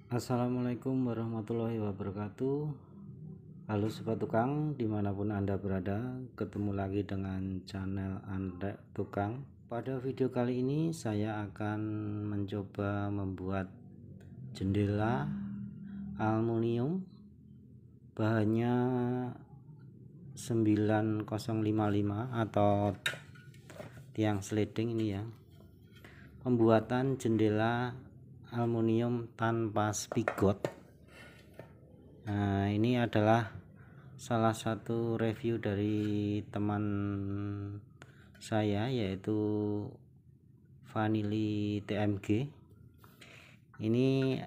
Assalamualaikum warahmatullahi wabarakatuh. Halo sobat tukang, dimanapun anda berada, ketemu lagi dengan channel Andrek Tukang. Pada video kali ini saya akan mencoba membuat jendela aluminium, bahannya 9055 atau tiang sliding ini ya. Pembuatan jendela aluminium tanpa spigot. Nah, ini adalah salah satu review dari teman saya, yaitu Vanili TMG. Ini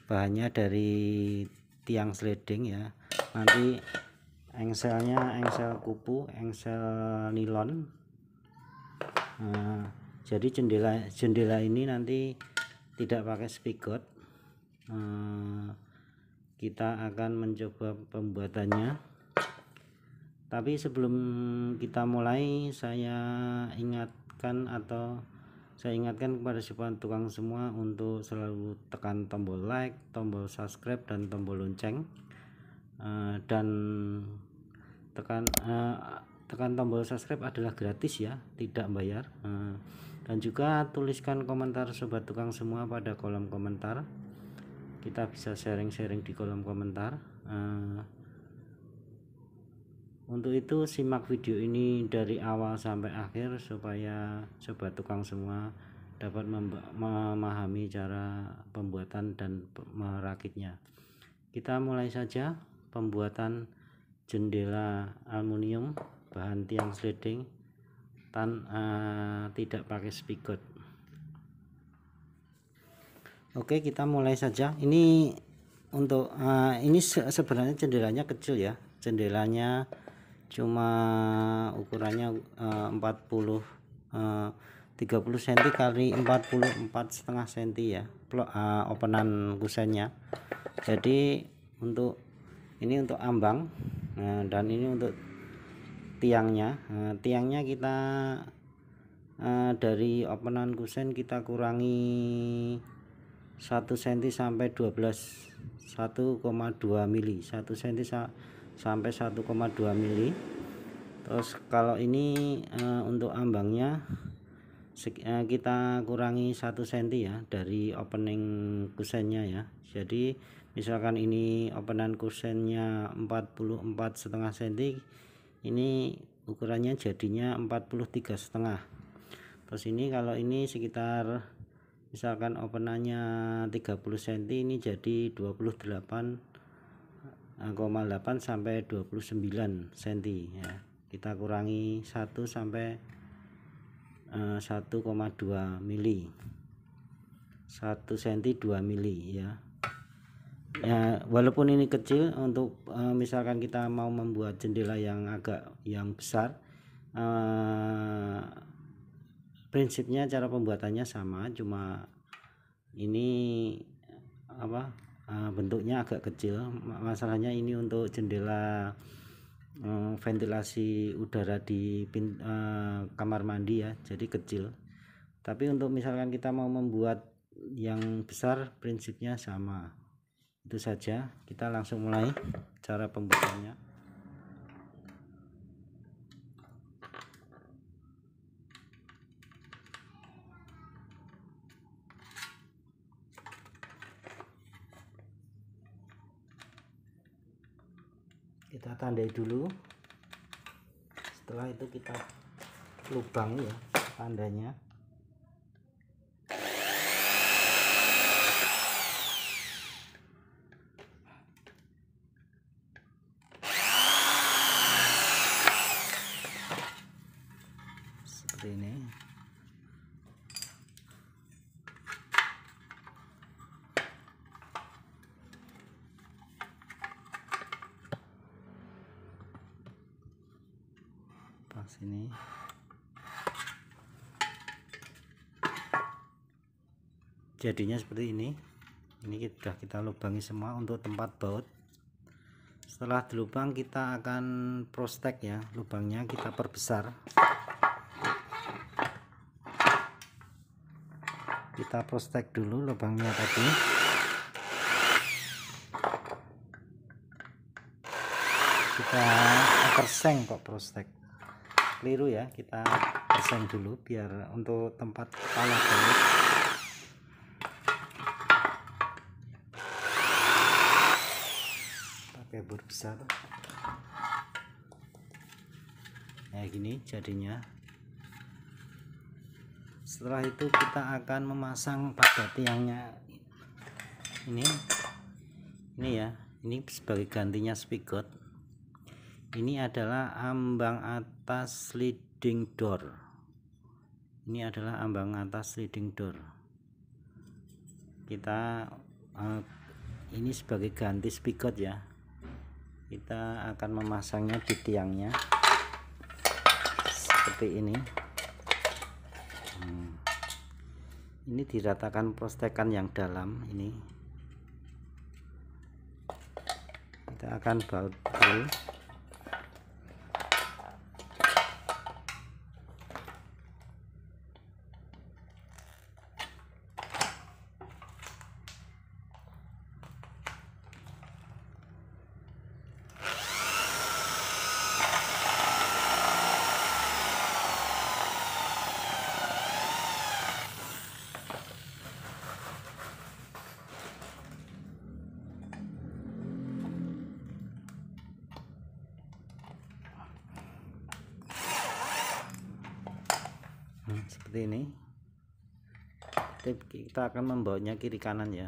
bahannya dari tiang sliding ya. Nanti engselnya engsel kupu, engsel nilon. Nah, jadi jendela ini nanti tidak pakai spigot. Kita akan mencoba pembuatannya, tapi sebelum kita mulai saya ingatkan kepada sobat tukang semua untuk selalu tekan tombol like, tombol subscribe, dan tombol lonceng, dan tekan tombol subscribe adalah gratis ya, tidak bayar. Dan juga tuliskan komentar sobat tukang semua pada kolom komentar. Kita bisa sharing-sharing di kolom komentar. Untuk itu simak video ini dari awal sampai akhir supaya sobat tukang semua dapat memahami cara pembuatan dan merakitnya. Kita mulai saja pembuatan jendela aluminium bahan tiang sliding tidak pakai spigot. Oke, kita mulai saja. Ini untuk ini sebenarnya jendelanya kecil ya. Jendelanya cuma ukurannya 30 cm kali 44,5 cm ya. Openan kusennya. Jadi untuk ambang, dan ini untuk tiangnya. Tiangnya kita dari openan kusen kita kurangi 1 cm sampai 1,2 mili, 1 cm sampai 1,2 mili. Terus kalau ini untuk ambangnya kita kurangi 1 cm ya dari opening kusennya ya. Jadi misalkan ini openan kusennya 44,5 cm, ini ukurannya jadinya 43,5. Terus ini kalau ini sekitar misalkan openannya 30 cm, ini jadi 28,8 sampai 29 cm ya. Kita kurangi 1 sampai 1,2 mili, 1 cm 2 mili ya. Walaupun ini kecil, untuk misalkan kita mau membuat jendela yang besar, prinsipnya cara pembuatannya sama, cuma ini bentuknya agak kecil. Masalahnya ini untuk jendela ventilasi udara di kamar mandi ya, jadi kecil. Tapi untuk misalkan kita mau membuat yang besar, prinsipnya sama. Itu saja, kita langsung mulai cara pembuatannya. Kita tandai dulu, setelah itu kita lubang ya tandanya. Seperti ini. Pas ini. Jadinya seperti ini. Ini sudah kita lubangi semua untuk tempat baut. Setelah dilubang kita akan prostek ya, lubangnya kita perbesar. Kita prostek dulu lubangnya tadi. kita perseng kok prostek, keliru ya, kita perseng dulu biar untuk tempat kepala baut. Pakai bor besar kayak gini jadinya. Setelah itu kita akan memasang pada tiangnya ini ya, ini sebagai gantinya spigot. Ini adalah ambang atas sliding door. Ini adalah ambang atas sliding door. Kita ini sebagai ganti spigot ya. Kita akan memasangnya di tiangnya seperti ini. Ini diratakan prostekan yang dalam ini. Kita akan baut dulu. Seperti ini. Kita akan membautnya kiri kanan ya.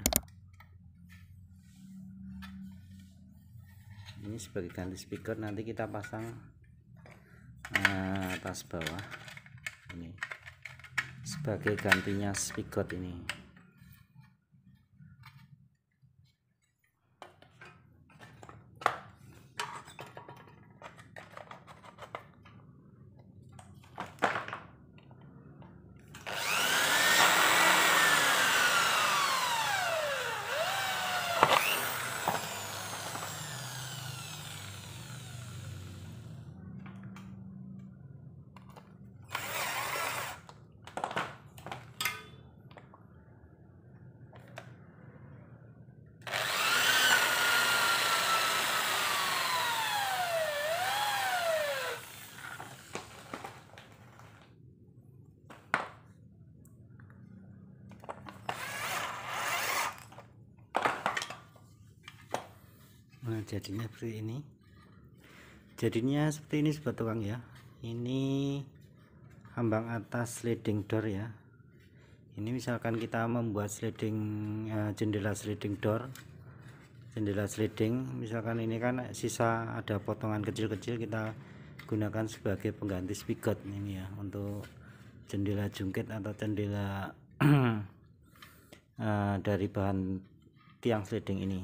Ini sebagai ganti speaker, nanti kita pasang atas bawah ini sebagai gantinya speaker ini. Nah, jadinya seperti ini. Jadinya seperti ini sobat tukang ya. Ini ambang atas sliding door ya. Ini misalkan kita membuat sliding jendela sliding door, jendela sliding, misalkan ini kan sisa ada potongan kecil-kecil, kita gunakan sebagai pengganti spigot ini ya, untuk jendela jungkit atau jendela dari bahan tiang sliding ini.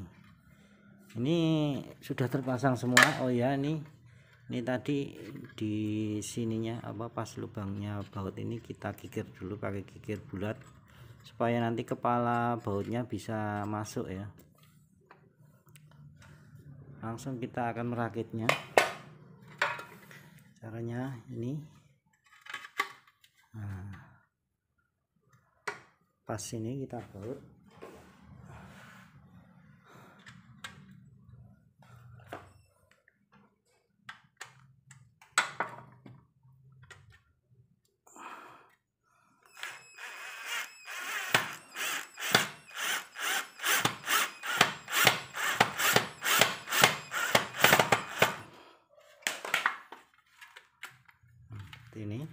Ini sudah terpasang semua. Oh ya, ini tadi di sininya pas lubangnya baut ini kita kikir dulu pakai kikir bulat supaya nanti kepala bautnya bisa masuk ya. Langsung kita akan merakitnya. Caranya ini, pas ini kita baut. Ini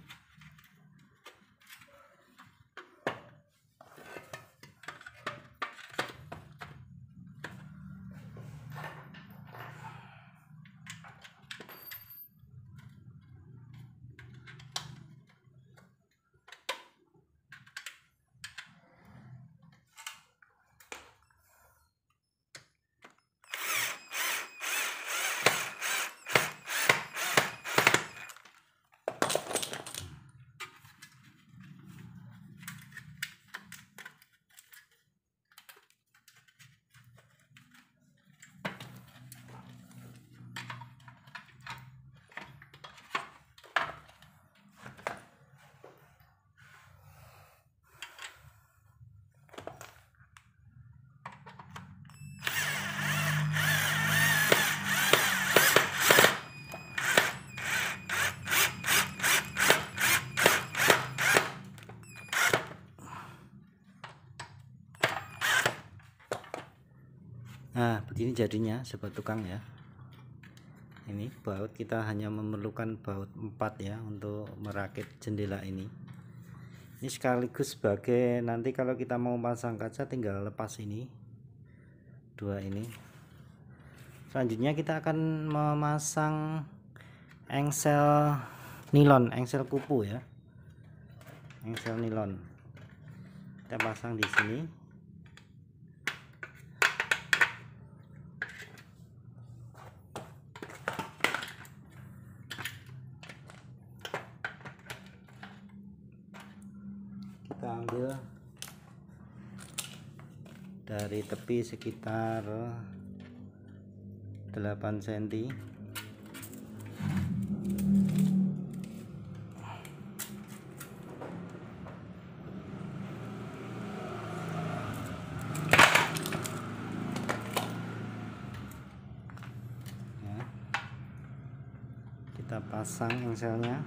begini jadinya sobat tukang ya. Ini baut kita hanya memerlukan baut 4 ya untuk merakit jendela ini. Ini sekaligus sebagai nanti kalau kita mau pasang kaca tinggal lepas ini dua ini. Selanjutnya kita akan memasang engsel nilon, engsel kupu ya, engsel nilon kita pasang di sini. Kita ambil dari tepi sekitar 8 cm. Kita pasang engselnya.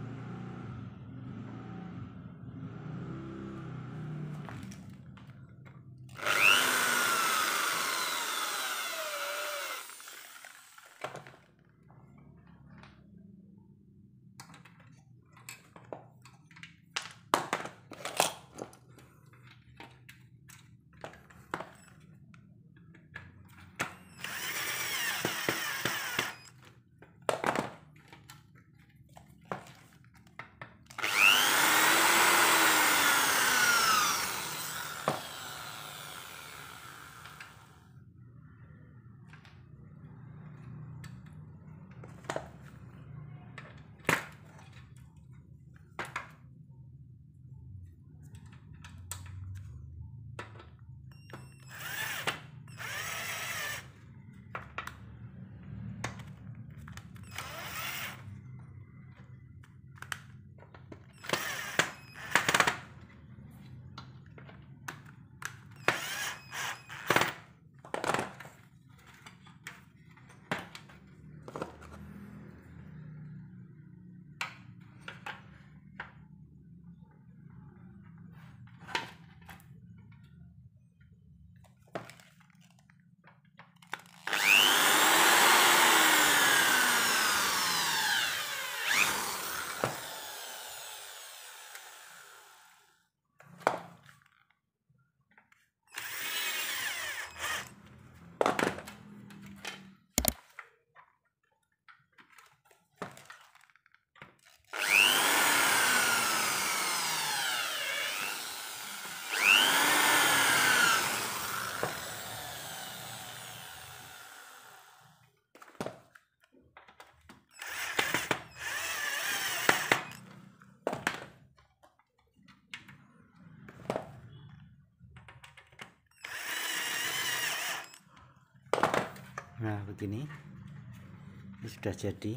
Nah begini, ini sudah jadi,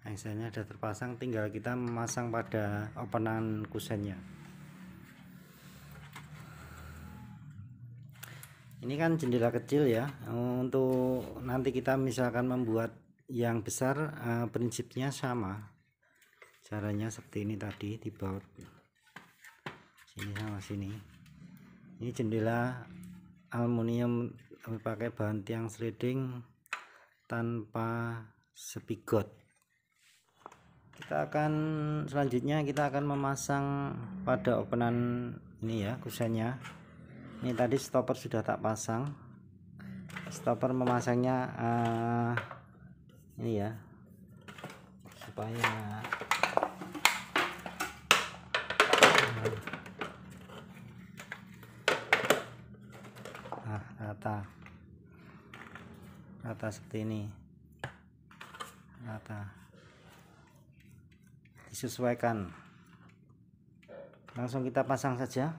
engselnya sudah terpasang, tinggal kita memasang pada openan kusennya. Ini kan jendela kecil ya, untuk nanti kita misalkan membuat yang besar, prinsipnya sama, caranya seperti ini tadi, dibaut sini sama sini. Ini jendela aluminium pakai bahan tiang sliding tanpa spigot. Selanjutnya kita akan memasang pada openan ini ya, kusennya. Ini tadi stopper sudah tak pasang. Stopper memasangnya ini ya, supaya rata seperti ini, rata, disesuaikan. Langsung kita pasang saja.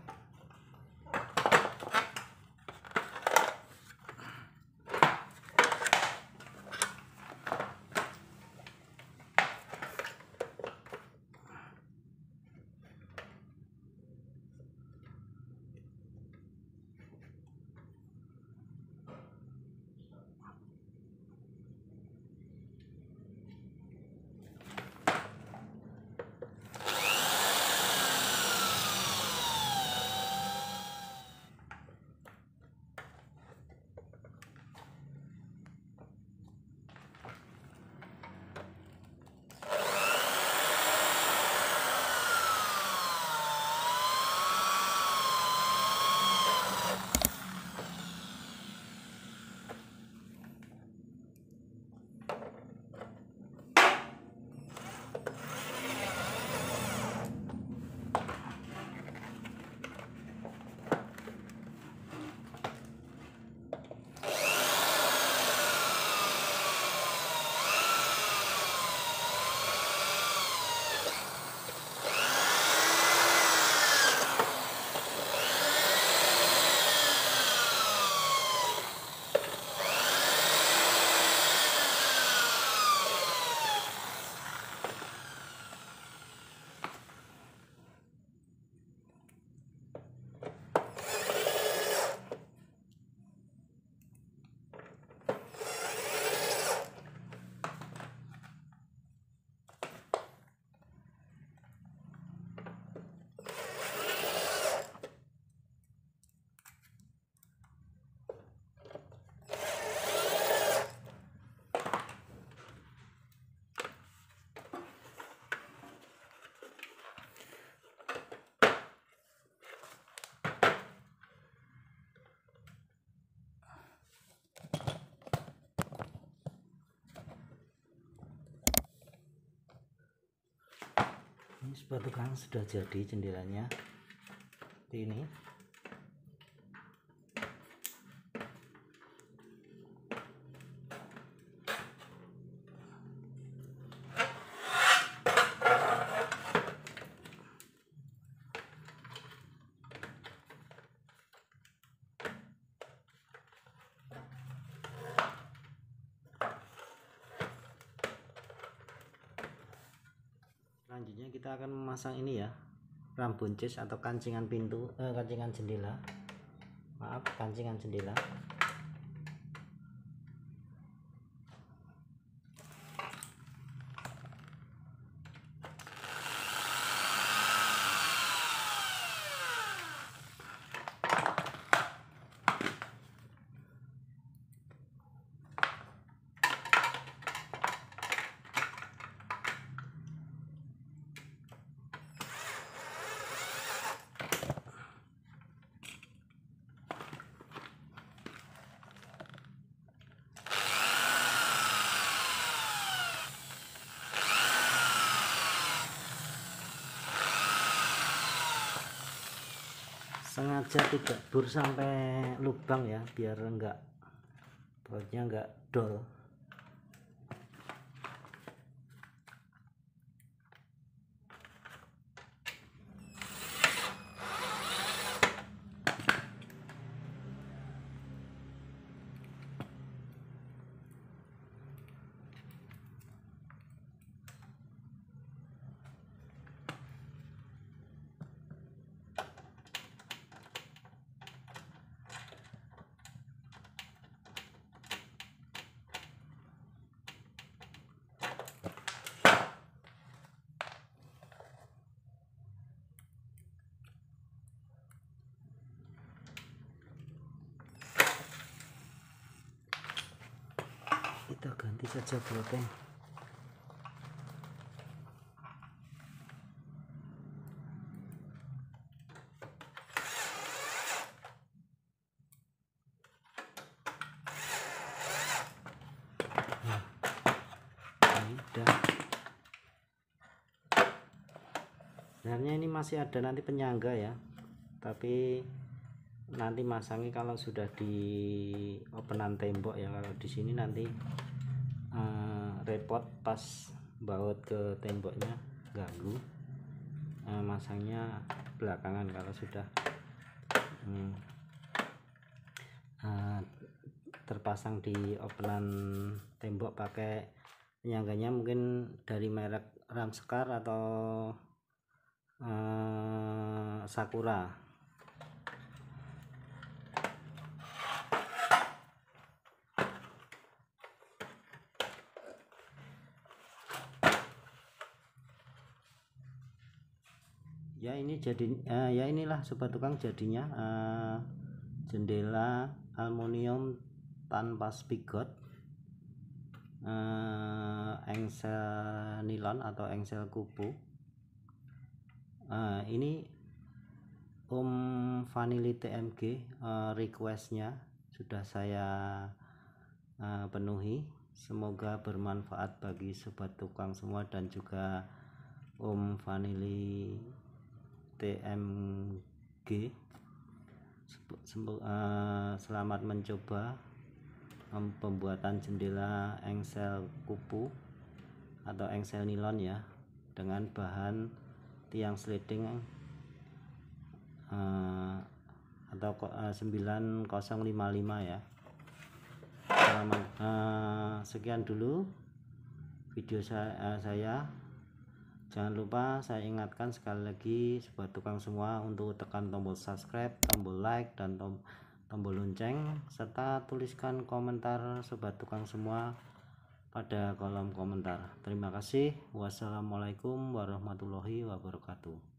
Ini sebuah tukang sudah jadi jendelanya seperti ini. Selanjutnya kita akan memasang ini ya, ram buncis atau kancingan pintu, kancingan jendela. Maaf, kancingan jendela. Sengaja tidak bor sampai lubang ya, biar enggak bautnya enggak dol. Kita ganti saja bolpen. Nah, ini udah. Sebenarnya ini masih ada nanti penyangga ya, tapi nanti masangnya kalau sudah di openan tembok ya. Kalau di sini nanti repot pas baut ke temboknya, ganggu. Masangnya belakangan kalau sudah terpasang di openan tembok pakai penyangganya, mungkin dari merek Ramskar atau Sakura. Ya ini jadi ya inilah sobat tukang jadinya, jendela aluminium tanpa spigot, engsel nilon atau engsel kupu. Ini Om Vanili TMG, requestnya sudah saya penuhi. Semoga bermanfaat bagi sobat tukang semua dan juga Om Vanili TMG. Selamat mencoba pembuatan jendela engsel kupu atau engsel nilon ya, dengan bahan tiang sliding atau 9055 ya. Sekian dulu video saya. Jangan lupa saya ingatkan sekali lagi sobat tukang semua untuk tekan tombol subscribe, tombol like, dan tombol lonceng, serta tuliskan komentar sobat tukang semua pada kolom komentar. Terima kasih. Wassalamualaikum warahmatullahi wabarakatuh.